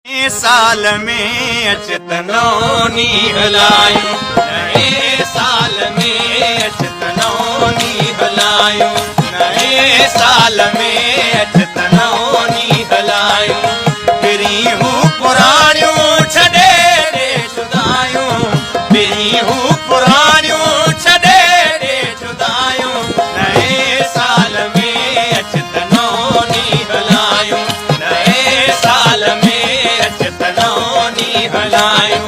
साल में अचतनो नी हलायूं, नए साल में अचतनो नी हलायूं, नए साल में अचतनो नी हलायूं। फिरी हूँ पुराणियूं छॾे ॾे जुदायूं, फिरी हूँ पुराणियूं छॾे ॾे जुदायूं। नए साल में अचतनो नी हलायूं, नए साल में अचतनो नी हलायूं।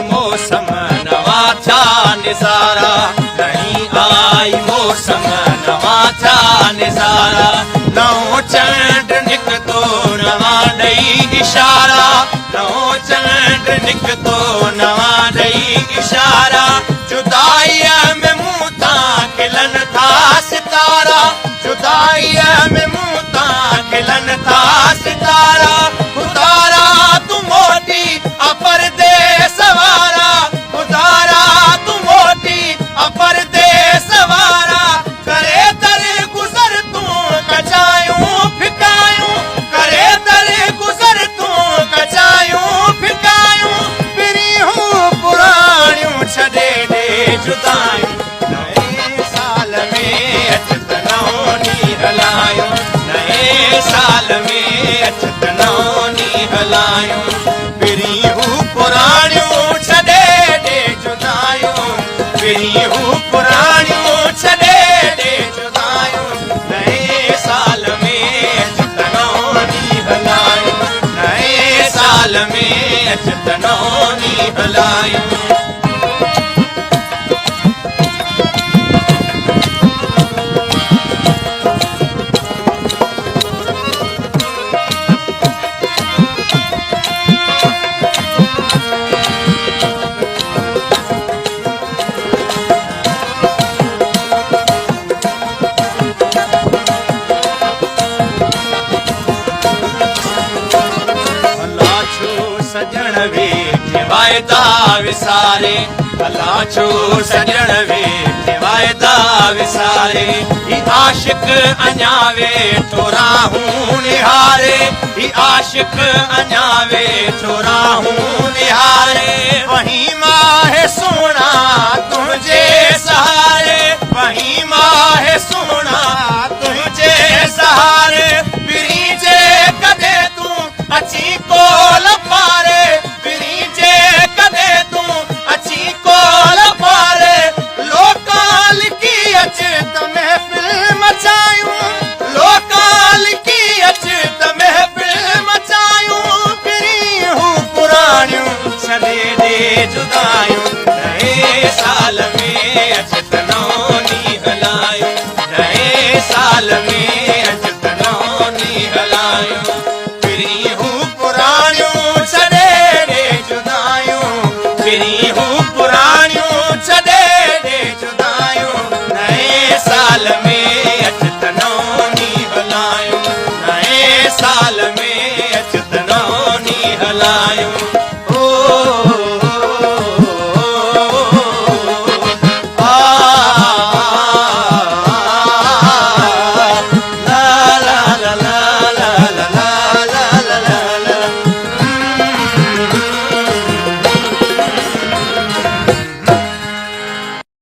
मौसम नवा था निसारा, नहीं आई मौसम नवा था निसारा। नओ चंड निकतो नवा ॾेई इशारा, नओ चंड निकतो नवा ॾेई इशारा। जुदाईअ में मूं तां खिलन था सितारा, जुदाईअ में मूं तां खिलन था सितारा। खुदारा तू मोटी अपरदेस वारा, खुदारा तू मोटी अपरदेस वारा। करे दर गुज़र तूं कचायूं फिकायूं, करे दर गुज़र तूं कचायूं फिकायूं। फिरी हूँ पुराणियूं छॾे ॾे जुदायूं, नए साल में अचतनो नी हलायूं, नए साल में अचतनो नी हलायूं। फिरी हूँ पुराणियूं छॾे ॾे जुदायूं, फिरी हूँ पुराणियूं छॾे ॾे जुदायूं। नए साल में अचतनो नी हलायूं, नए साल में अचतनो नी हलायूं। सजण वेठे वायदा विसारे, भला छो सजण वेठे वायदा विसारे। ही आशिक अञा वेठो राहूं निहारे, ही आशिक अञा वेठो राहूं निहारे। वहीं माहे सोना तुझे सहारे, वहीं माहे सोना तुझे सहारे। फिरी जे कदे तूं अची कोल पारे, फिरी जे कदे तूं अची कोल पारे। लोकां लिखी अच त महफ़िल मचायूं, लोकां लिखी अच त महफ़िल मचायूं। फिरी हूँ पुराणियूं छॾे ॾे जुदायूं, नए साल में अचतनो नी हलायूं, नए साल में अचतनो नी हलायूं। फिरी हूँ पुराणियूं छॾे ॾे जुदायूं, फिरी